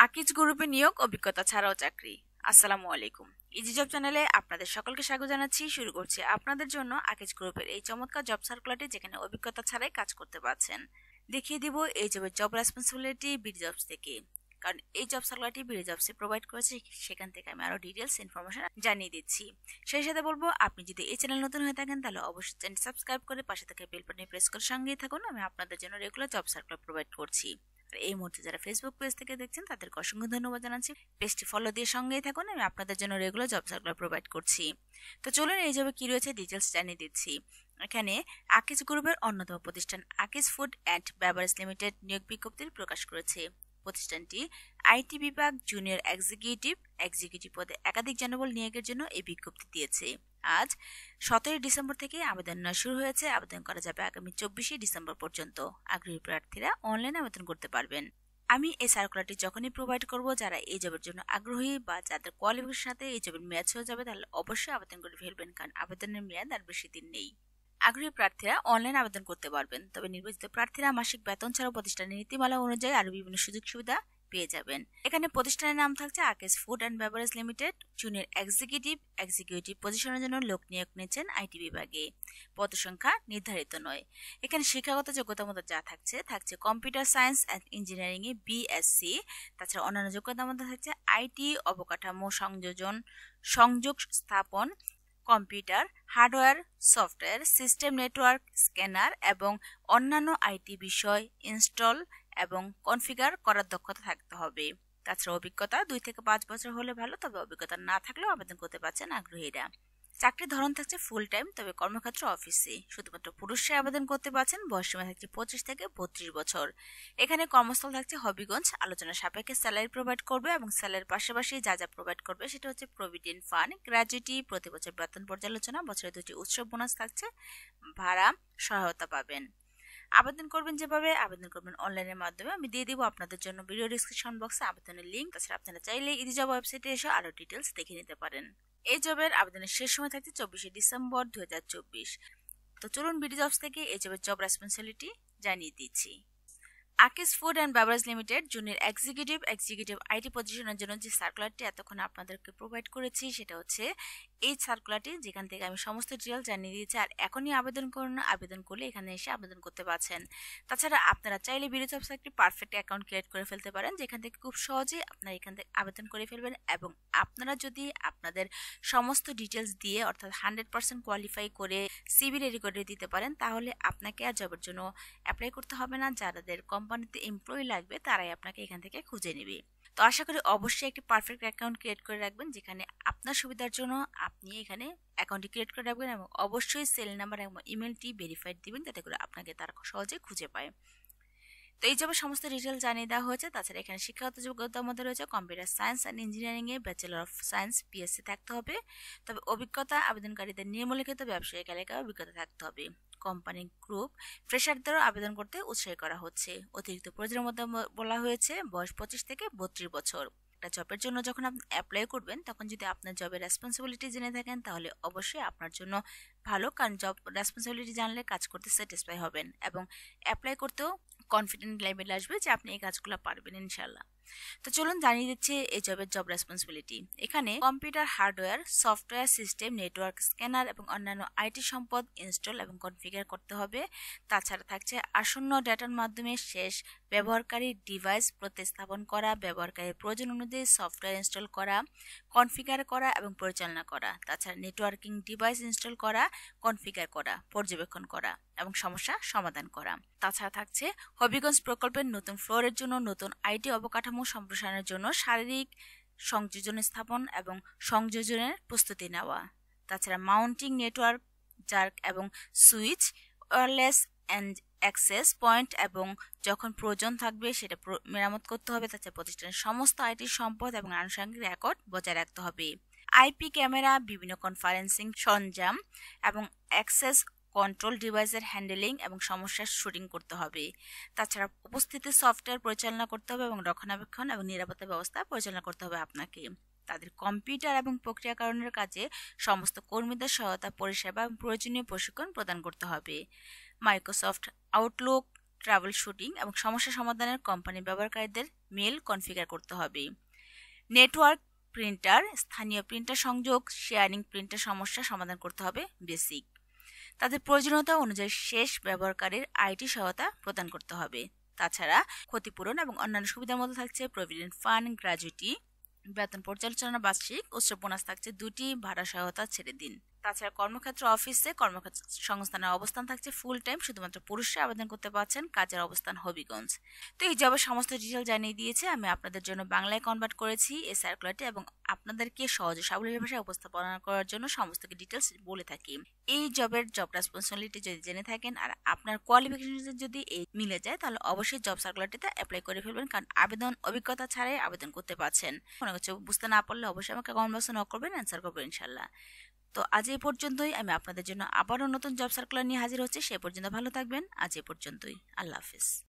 আকিজ গ্রুপে নিয়োগ অভিজ্ঞতা ছাড়াও চাকরি। আসসালামু আলাইকুম। ইজি জব চ্যানেলে আপনাদের সকলকে স্বাগত জানাচ্ছি। শুরু করছি আপনাদের জন্য আকিজ গ্রুপের এই চমৎকার জব সার্কুলারটি, যেখানে অভিজ্ঞতা ছাড়াই কাজ করতে পারছেন। দেখিয়ে দিব এই জবের জব রেসপন্সিবিলিটি বিডি জবস থেকে, কারণ এই জব সার্কুলারটি বিডি জবসে প্রোভাইড করেছে, সেখান থেকে আমি আরো ডিটেলস ইনফরমেশন জানিয়ে দিচ্ছি। সেই সাথে বলবো, আপনি যদি এই চ্যানেল নতুন হয়ে থাকেন তাহলে অবশ্যই চ্যানেল সাবস্ক্রাইব করে পাশে থাকা বেল বাটনে প্রেস করে সঙ্গেই থাকুন। আমি আপনাদের জন্য রেগুলার জব সার্কুলার প্রোভাইড করছি। এই মুহূর্তে যারা ফেসবুক পেজ থেকে দেখছেন তাদেরকে অসংখ্য ধন্যবাদ জানাচ্ছি। পেজটি ফলো দিয়ে সঙ্গেই থাকুন, আমি আপনাদের জন্য রেগুলার জব সার্কুলার প্রোভাইড করছি। তো চলুন এই জবে কি রয়েছে ডিটেলস জানিয়ে দিচ্ছি। এখানে আকিজ গ্রুপের অন্যতম প্রতিষ্ঠান Akij food and beverage limited নিয়োগ বিজ্ঞপ্তি প্রকাশ করেছে। প্রতিষ্ঠানটি আইটি বিভাগ জুনিয়র এক্সিকিউটিভ পদে একাধিক জনবল নিয়োগের জন্য এই বিজ্ঞপ্তি দিয়েছে। আজ 17 ডিসেম্বর থেকে আবেদন শুরু হয়েছে। আবেদন করা যাবে আগামী 24 ডিসেম্বর পর্যন্ত। আগ্রহী প্রার্থীরা অনলাইনে আবেদন করতে পারবেন। আমি এই সার্কুলারটি যখনই প্রোভাইড করব, যারা এই জবের জন্য আগ্রহী বা যাদের কোয়ালিফিকেশনের সাথে এই জবের মেয়াদ হয়ে যাবে, তাহলে অবশ্যই আবেদন করে ফেলবেন, কারণ আবেদনের মেয়াদ আর বেশি দিন নেই। আগ্রহী প্রার্থীরা অনলাইন আবেদন করতে পারবেন, তবে নির্বাচিত প্রার্থীরা মাসিক বেতন ছাড়াও প্রতিষ্ঠানের নীতিমালা অনুযায়ী আরো বিভিন্ন সুযোগ সুবিধা পেয়ে যাবেন। এখানে প্রতিষ্ঠানের নাম থাকছে Akij food and beverage limited. Junior executive পজিশনের জন্য লোক নিয়োগ নিচ্ছেন আইটি বিভাগে। পদ সংখ্যা নির্ধারিত নয়। এখানে শিক্ষাগত যোগ্যতা মতো যা থাকছে computer science and engineering A BSc. তাছাড়া অন্যান্য যোগ্যতা মধ্যে থাকছে আইটি, অবকাঠামো সংযোগ স্থাপন, computer, hardware, software, system, network, scanner এবং অন্যান্য আইটি বিষয় ইনস্টল এবং কনফিগার করার দক্ষতা থাকতে হবে। তাছাড়া অভিজ্ঞতা 2 থেকে 5 বছর হলে ভালো, তবে অভিজ্ঞতা না থাকলেও আবেদন করতে পারছেন আগ্রহীরা। চাকরির ধরন থাকছে ফুল টাইম, তবে কর্মক্ষেত্র অফিসে। শুধুমাত্র পুরুষরা আবেদন করতে পারছেন। বয়সসীমা থাকছে 25 থেকে 32 বছর। এখানে কর্মস্থল থাকছে হবিগঞ্জ। আলোচনা সাপেক্ষে স্যালারি প্রোভাইড করবে এবং স্যালারির পাশাপাশি যা যা প্রোভাইড করবে সেটা হচ্ছে প্রভিডেন্ট ফান্ড, গ্র্যাচুইটি, প্রতি বছর বেতন পর্যালোচনা, বছরে 2টি উৎসব বোনাস থাকছে, ভাড়া সহায়তা পাবেন। আবেদন করবেন যেভাবে, আবেদন করবেন অনলাইনের মাধ্যমে। আমি দিয়ে দিব আপনাদের জন্য ভিডিও ডিসক্রিপশন বক্সে আবেদনের লিঙ্ক। তাছাড়া আপনারা চাইলে ইজি জব ওয়েবসাইটে এসে আরো ডিটেলস দেখে নিতে পারেন। এই জবের আবেদনের শেষ সময় থাকছে 24 ডিসেম্বর 2024। তো চলুন বিডি জবস থেকে এই জবের জব রেসপন্সিবিলিটি জানিয়ে দিচ্ছি। Akij food and beverage limited junior executive IT পজিশনের জন্য যে সার্কুলারটি এতক্ষণ আপনাদেরকে প্রোভাইড করেছি, সেটা হচ্ছে এই সার্কুলারটি, যেখান থেকে আমি সমস্ত ডিটেল জানিয়ে দিয়েছি। আর এখনই আবেদন করুন, আবেদন করলে এখানে এসে আবেদন করতে পারছেন। তাছাড়া আপনারা চাইলে বিডি জবস একটি পারফেক্ট অ্যাকাউন্ট ক্রিয়েট করে ফেলতে পারেন, যেখান থেকে খুব সহজেই আপনারা এখান থেকে আবেদন করে ফেলবেন। এবং আপনারা যদি আপনাদের সমস্ত ডিটেলস দিয়ে, অর্থাৎ 100% কোয়ালিফাই করে সিভি রেডি করে দিতে পারেন, তাহলে আপনাকে আর জবের জন্য অ্যাপ্লাই করতে হবে না। যাদের কোম্পানিতে এমপ্লয়ি লাগবে তারাই আপনাকে এখান থেকে খুঁজে নেবে। তো আশা করি অবশ্যই একটি পারফেক্ট অ্যাকাউন্ট ক্রিয়েট করে রাখবেন, যেখানে আপনার সুবিধার জন্য আপনি এখানে অ্যাকাউন্টটি ক্রিয়েট করে রাখবেন এবং অবশ্যই সেল নাম্বার এবং ইমেলটি ভেরিফাইড দিবেন, যাতে করে আপনাকে তারা সহজে খুঁজে পায়। তো এই জবে সমস্ত ডিটেল জানিয়ে দেওয়া হয়েছে। তাছাড়া এখানে শিক্ষাগত যোগ্যতার মধ্যে রয়েছে computer science and engineering A bachelor of science BSc থাকতে হবে। তবে অভিজ্ঞতা আবেদনকারীদের নিম্নলিখিত ব্যবসায়িক এলাকায় অভিজ্ঞতা থাকতে হবে। কোম্পানি গ্রুপ ফ্রেশারদেরও আবেদন করতে উৎসাহ করা হচ্ছে। অতিরিক্ত প্রয়োজনের মধ্যে বলা হয়েছে বয়স 25 থেকে 32 বছর। একটা জবের জন্য যখন আপনি অ্যাপ্লাই করবেন, তখন যদি আপনার জবের রেসপন্সিবিলিটি জেনে থাকেন, তাহলে অবশ্যই আপনার জন্য ভালো, কারণ জব রেসপন্সিবিলিটি জানলে কাজ করতে স্যাটিসফাই হবেন এবং অ্যাপ্লাই করতেও কনফিডেন্ট লেভেল আসবে যে আপনি এই কাজগুলো পারবেন ইনশাল্লাহ। তো চলুন জানিয়ে দিচ্ছি এই জবের জব রেসপন্সিবিলিটি। এখানে computer, hardware, software, system, network, scanner এবং অন্যান্য আইটি সম্পদ ইনস্টল এবং কনফিগার করতে হবে। তাছাড়া থাকছে আসন্ন ডেটার মাধ্যমে শেষ ব্যবহারকারী ডিভাইস প্রতিস্থাপন করা, ব্যবহারকারীর প্রয়োজন অনুযায়ী সফটওয়্যার ইনস্টল করা, কনফিগার করা এবং পরিচালনা করা। তাছাড়া নেটওয়ার্কিং ডিভাইস ইনস্টল করা, কনফিগার করা, পর্যবেক্ষণ করা এবং সমস্যা সমাধান করা। তাছাড়া থাকছে হবিগঞ্জ প্রকল্পের নতুন ফ্লোরের জন্য নতুন আইটি অবকাঠামো সম্প্রসারণের জন্য শারীরিক সংযোজন স্থাপন এবং সংযোজনের প্রস্তুতি নেওয়া। তাছাড়া মাউন্টিং নেটওয়ার্ক, জার্ক এবং switch, wireless and access point এবং যখন প্রয়োজন থাকবে সেটা মেরামত করতে হবে। তাছাড়া প্রতিষ্ঠানের সমস্ত আইটি সম্পদ এবং আনুষঙ্গিক রেকর্ড বজায় রাখতে হবে। আইপি ক্যামেরা, বিভিন্ন কনফারেন্সিং সরঞ্জাম এবং অ্যাক্সেস কন্ট্রোল ডিভাইসের হ্যান্ডেলিং এবং সমস্যার শুটিং করতে হবে। তাছাড়া উপস্থিতি সফটওয়্যার পরিচালনা করতে হবে এবং রক্ষণাবেক্ষণ এবং নিরাপত্তা ব্যবস্থা পরিচালনা করতে হবে আপনাকে। তাদের কম্পিউটার এবং প্রক্রিয়াকরণের কাজে সমস্ত কর্মীদের সহায়তা, পরিষেবা এবং প্রয়োজনীয় প্রশিক্ষণ প্রদান করতে হবে। মাইক্রোসফট আউটলুক, ট্রাভেল শুটিং এবং সমস্যা সমাধানের কোম্পানি ব্যবহারকারীদের মেল কনফিগার করতে হবে। নেটওয়ার্ক প্রিন্টার, স্থানীয় প্রিন্টার সংযোগ, শেয়ারিং প্রিন্টার সমস্যা সমাধান করতে হবে বেসিক। তাদের প্রয়োজনীয়তা অনুযায়ী শেষ ব্যবহারকারীর আইটি সহায়তা প্রদান করতে হবে। তাছাড়া ক্ষতিপূরণ এবং অন্যান্য সুবিধার মধ্যে থাকছে প্রভিডেন্ট ফান্ড, গ্র্যাজুইটি, বেতন পর্যালোচনা বার্ষিক, উৎসব বোনাস থাকছে 2টি, ভাড়া সহায়তা ছেড়ে দিন। তাছাড়া কর্মক্ষেত্র অফিসে কর্মক্ষেত্র সংস্থানের অবস্থান থাকছে ফুল টাইম, শুধুমাত্র পুরুষরা আবেদন করতে পারছেন, কাজের অবস্থান হবিগঞ্জ। তো এই জবের সমস্ত ডিটেল জানিয়ে দিয়েছে, আমি আপনাদের জন্য বাংলায় কনভার্ট করেছি এই সার্কুলারটি এবং আপনাদেরকে সহজে সাবলীল ভাষায় উপস্থাপনা করার জন্য সমস্ত ডিটেলস বলে থাকি। এই জবের জব রেসপন্সিবিলিটি যদি জেনে থাকেন আর আপনার কোয়ালিফিকেশন যদি মিলে যায় তাহলে অবশ্যই জব সার্কুলারটিতে অ্যাপ্লাই করে ফেলবেন, কারণ আবেদন অভিজ্ঞতা ছাড়াই আবেদন করতে পারছেন। মনে করছে বুঝতে না পারলে অবশ্যই আমাকে কমেন্ট বক্সে নক করবেন, অ্যান্সার করবেন ইনশাল্লাহ। তো আজ এই পর্যন্তই, আমি আপনাদের জন্য আবারও নতুন জব সার্কুলার নিয়ে হাজির হচ্ছি। সে পর্যন্ত ভালো থাকবেন। আজ এই পর্যন্তই, আল্লাহ হাফিজ।